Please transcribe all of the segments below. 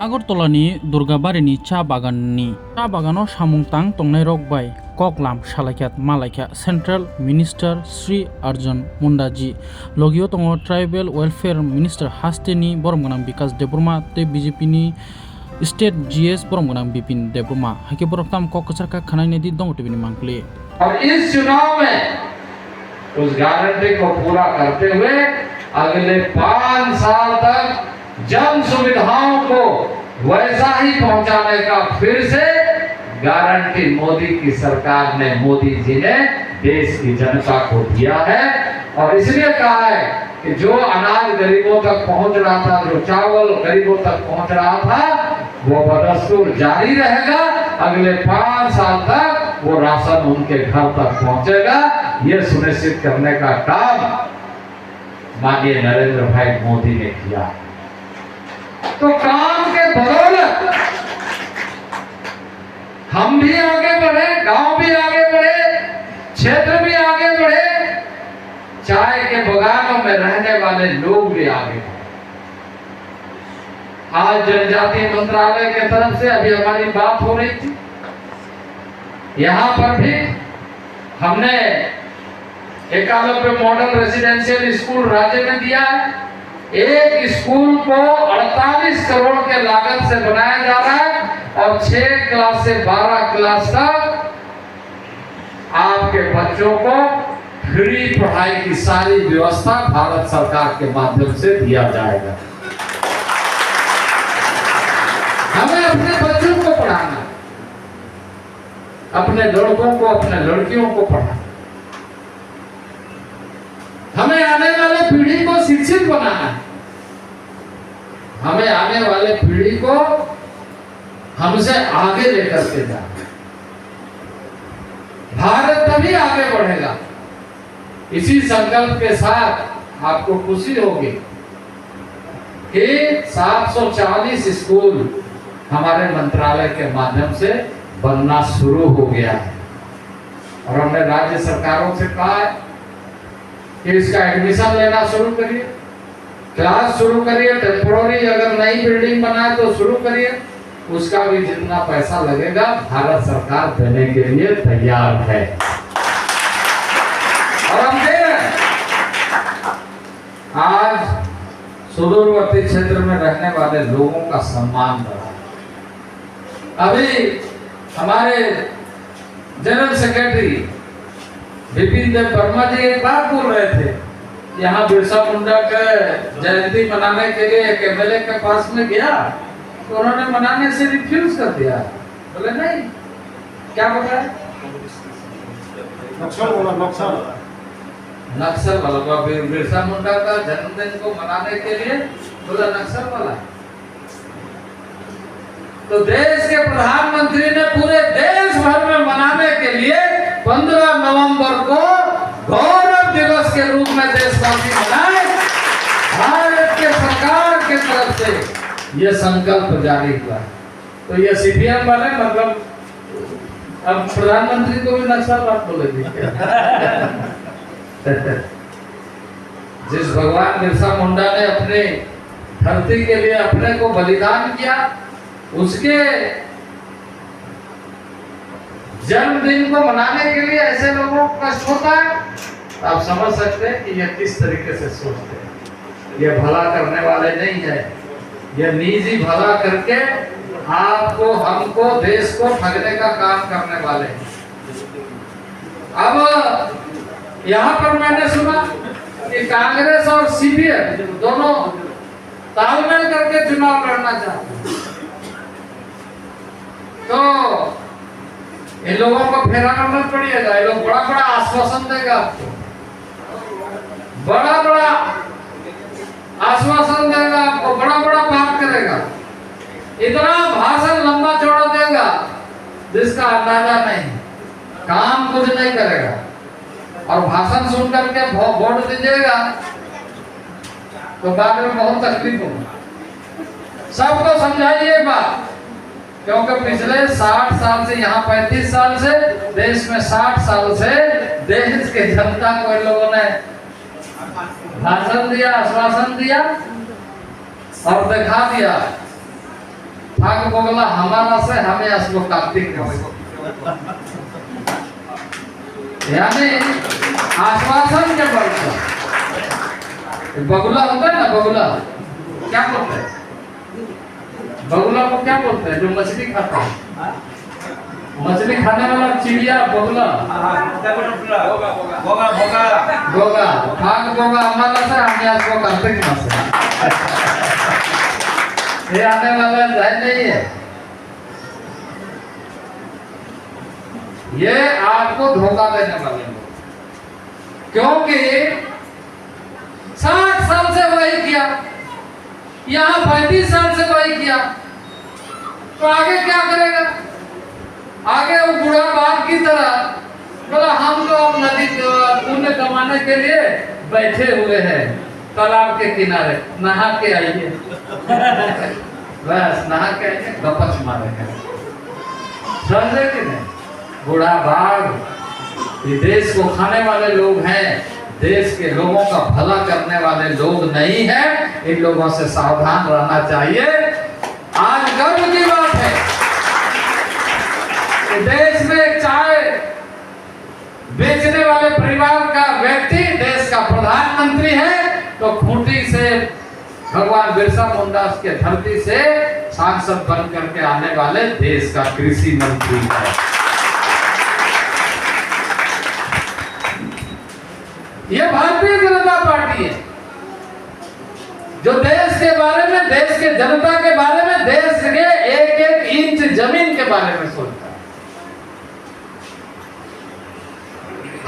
আগরতলানি দুর্গাবাড়িनि चा बागानाव सामुंतां तंनाय रक बाय ककलाम सालायख्यात मालायख्या सेंट्रल मिनिस्टार श्री अर्जुन मुंडाजी लगियो दङ ट्राइबेल वेलफेयर मिनिस्टार हास्टेनि बरमगोनां बिकास देबरमा ते बीजेपीनि स्टेट जीएस बरमगोनां बिपिन देबरमा हाके बरकताम ककचरका खनायने दि दङ टिबिनि मांगले। और इस चुनाव में उस गारंटी को पूरा करते हुए अगले 5 साल तक जन सुविधाओं को वैसा ही पहुंचाने का फिर से गारंटी मोदी की सरकार ने, मोदी जी ने देश की जनता को दिया है। और इसलिए कहा है कि जो अनाज गरीबों तक पहुंच रहा था, जो चावल गरीबों तक पहुंच रहा था, वो बदस्तूर जारी रहेगा। अगले 5 साल तक वो राशन उनके घर तक पहुंचेगा। ये सुनिश्चित करने का काम माननीय नरेंद्र भाई मोदी ने किया। तो काम के बदौलत हम भी आगे बढ़े, गांव भी आगे बढ़े, क्षेत्र भी आगे बढ़े, चाय के बगानों में रहने वाले लोग भी आगे बढ़े। आज जनजातीय मंत्रालय के तरफ से अभी हमारी बात हो रही थी, यहां पर भी हमने एकलव्य मॉडल रेजिडेंशियल स्कूल राज्य में दिया है। एक स्कूल को 48 करोड़ के लागत से बनाया जा रहा है और 6 क्लास से 12 क्लास तक आपके बच्चों को फ्री पढ़ाई की सारी व्यवस्था भारत सरकार के माध्यम से दिया जाएगा। हमें अपने बच्चों को पढ़ाना, अपने लड़कों को, अपने लड़कियों को पढ़ाना, हमें आने वाले पीढ़ी को शिक्षित बनाना है। हमें आने वाले पीढ़ी को हमसे आगे लेकर के जाना। भारत तभी आगे बढ़ेगा। इसी संकल्प के साथ आपको खुशी होगी कि 740 स्कूल हमारे मंत्रालय के माध्यम से बनना शुरू हो गया है। और हमने राज्य सरकारों से कहा है कि इसका एडमिशन लेना शुरू करिए, क्लास शुरू करिए, टेम्पोररी अगर नई बिल्डिंग बनाए तो शुरू करिए। उसका भी जितना पैसा लगेगा भारत सरकार देने के लिए तैयार है और हम दे रहे हैं। आज सुदूरवर्ती क्षेत्र में रहने वाले लोगों का सम्मान बढ़ा। अभी हमारे जनरल सेक्रेटरी बिपिन देव वर्मा जी एक बात बोल रहे थे, यहाँ बिरसा मुंडा के जयंती मनाने के लिए एक एमएलए के पास में गया तो उन्होंने मनाने से रिफ्यूज कर दिया। बोले नहीं, क्या बोला? नक्सल वाला बिरसा मुंडा का जन्मदिन को मनाने के लिए बोला नक्सल वाला। तो देश के प्रधानमंत्री ने पूरे देश भर में मनाने के लिए 15 नवंबर को गौरव दिवस के रूप में देशवासी मनाए। भारत के सरकार के तरफ से यह संकल्प जारी हुआ। तो ये सीपीएम वाले मतलब अब प्रधानमंत्री को भी नक्सल बात बोलेगी। जिस भगवान बिरसा मुंडा ने अपने धरती के लिए अपने को बलिदान किया, उसके जन्मदिन को मनाने के लिए ऐसे लोगों को कष्ट होता है। आप समझ सकते हैं कि यह किस तरीके से सोचते हैं। यह भला करने वाले नहीं है, यह निजी भला करके आपको, हमको, देश को ठगने का काम करने वाले हैं। अब यहाँ पर मैंने सुना कि कांग्रेस और सीपीएम दोनों तालमेल करके चुनाव लड़ना चाहते हैं। तो इन लोगों को फेराना मत पड़िएगा। ये लोग बड़ा बड़ा आश्वासन देगा आपको, बड़ा बड़ा आश्वासन देगा आपको, बड़ा बड़ा बात करेगा, इतना भाषण लंबा चौड़ा देगा जिसका अंदाजा नहीं, काम कुछ नहीं करेगा। और भाषण सुन करके वोट दीजिएगा तो बाद में बहुत तकलीफ होगी। सबको समझाइए बात, क्योंकि पिछले 60 साल से, यहाँ 35 साल से, देश में 60 साल से देश के जनता को इन लोगों ने भाषण दिया, आश्वासन दिया और दिखा दिया भाग बगला हमारा से हमें असलो कार्तिक यानी आश्वासन के बल पर बगुला होता है ना, बगुला क्या बोलते हैं? बगुला को क्या बोलते हैं? जो मछली खाता है, मछली खाने वाला चिड़िया बगुला, गोगा भाग गोगा हमारा से हमें असलो कार्तिक मास ये आने वाला है नहीं है। ये आपको धोखा देने वाले लोग, क्योंकि 60 साल से वही किया, यहाँ 35 साल से वही किया, तो आगे क्या करेगा? आगे वो बूढ़ा बाप की तरह बोला हम तो अब नदी पुण्य कमाने के लिए बैठे हुए हैं तालाब के किनारे, नहा के आइए बस नहा के आइए, गपच मारेंगे। समझे कि नहीं? बूढ़ा बाघ ये देश को खाने वाले लोग हैं, देश के लोगों का भला करने वाले लोग नहीं हैं। इन लोगों से सावधान रहना चाहिए। आज गर्व की बात है कि देश में चाय बेचने वाले परिवार का व्यक्ति देश का प्रधानमंत्री है, तो खूंटी से भगवान बिरसा मुंडा के धरती से सांसद बन करके आने वाले देश का कृषि मंत्री है। ये भारतीय जनता पार्टी है जो देश के बारे में, देश के जनता के बारे में, देश के एक एक इंच जमीन के बारे में सोचता है।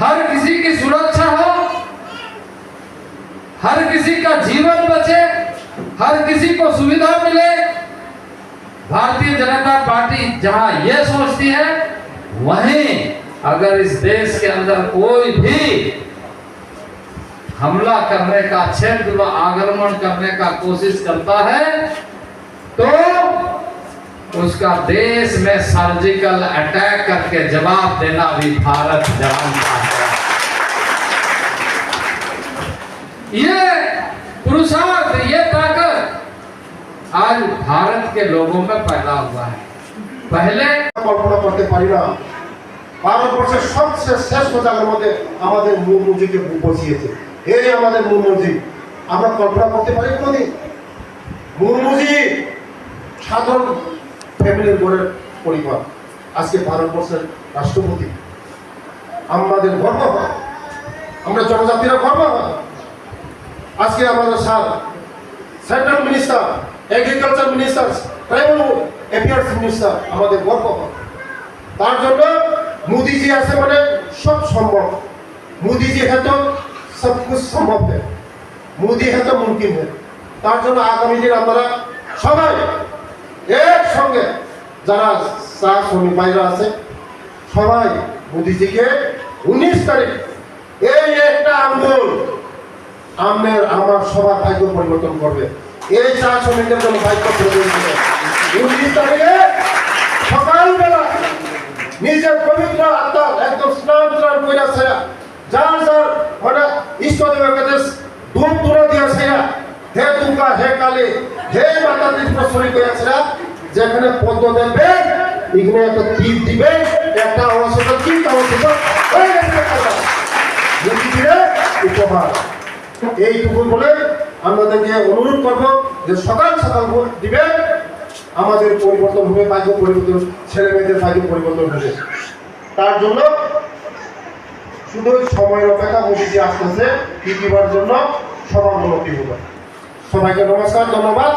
हर किसी की सुरक्षा हो, हर किसी का जीवन बचे, हर किसी को सुविधा मिले। भारतीय जनता पार्टी जहां यह सोचती है, वहीं अगर इस देश के अंदर कोई भी हमला करने का, क्षेत्र आक्रमण करने का कोशिश करता है, तो उसका देश में सर्जिकल अटैक करके जवाब देना भी भारत जानता है। ये पुरुषार्थ, ये ताकत आज भारत के लोगों में पैदा हुआ है। पहले कल्पना करते पारी ना ভারতবর্ষের সবচেয়ে শ্রেষ্ঠ জায়গার মধ্যে আমাদের মুরমুজিকে বসিয়েছে। এই আমাদের মুরমুজি আমরা কল্পনা করতে পারি কোনোদিন? মুরমুজি সাধারণ ফ্যামিলির ঘরের পরিবার, আজকে ভারতবর্ষের রাষ্ট্রপতি। আমাদের গর্ব হয়, আমরা জনজাতিরা গর্ব হয়। আজকে আমাদের sir central minister, agriculture minister, tribal affairs minister, আমাদের গর্ব হয়। তার জন্য मोदी আছে মানে সব সম্ভব। मोदी जी है तो सब कुछ संभव है, मोदी है तो मुमकिन है। তার জন্য আগামী দিন আমরা সবাই একসঙ্গে যারা চা শ্রমিক ভাইরা আছে সবাই মোদিজিকে 19 তারিখ এই একটা আন্দোলন আমাদের আমার সবার ভাগ্য পরিবর্তন করবে। এই চা শ্রমিকদের জন্য ভাগ্য পরিবর্তন করবে। 19 তারিখে সকালবেলা নিজের পবিত্র আত্মা একদম স্নান করে আছে, যার যার মানে ইষ্টদেবের কাছে দূর দূরে দিয়েছে, হে দুর্গা, হে কালী, হে মাতা ত্রিপুরেশ্বরী করেছে। যেখানে পদ্ম দেবে এখানে একটা তীর দিবে, একটা অবস্থা ঠিক অবস্থা হয়ে গেছে উপহার। এইটুকু বলে আমাদেরকে অনুরোধ করবো যে সকাল সকাল ভোট দিবে, আমাদের পরিবর্তন হবে, ভাগ্য পরিবর্তন, ছেলে মেয়েদের ভাগ্য পরিবর্তন হবে। তার জন্য শুধু সময়ের অপেক্ষা, মোদিজি আসতেছে কি দিবার জন্য সবার উন্নতি হবে। সবাইকে নমস্কার, ধন্যবাদ।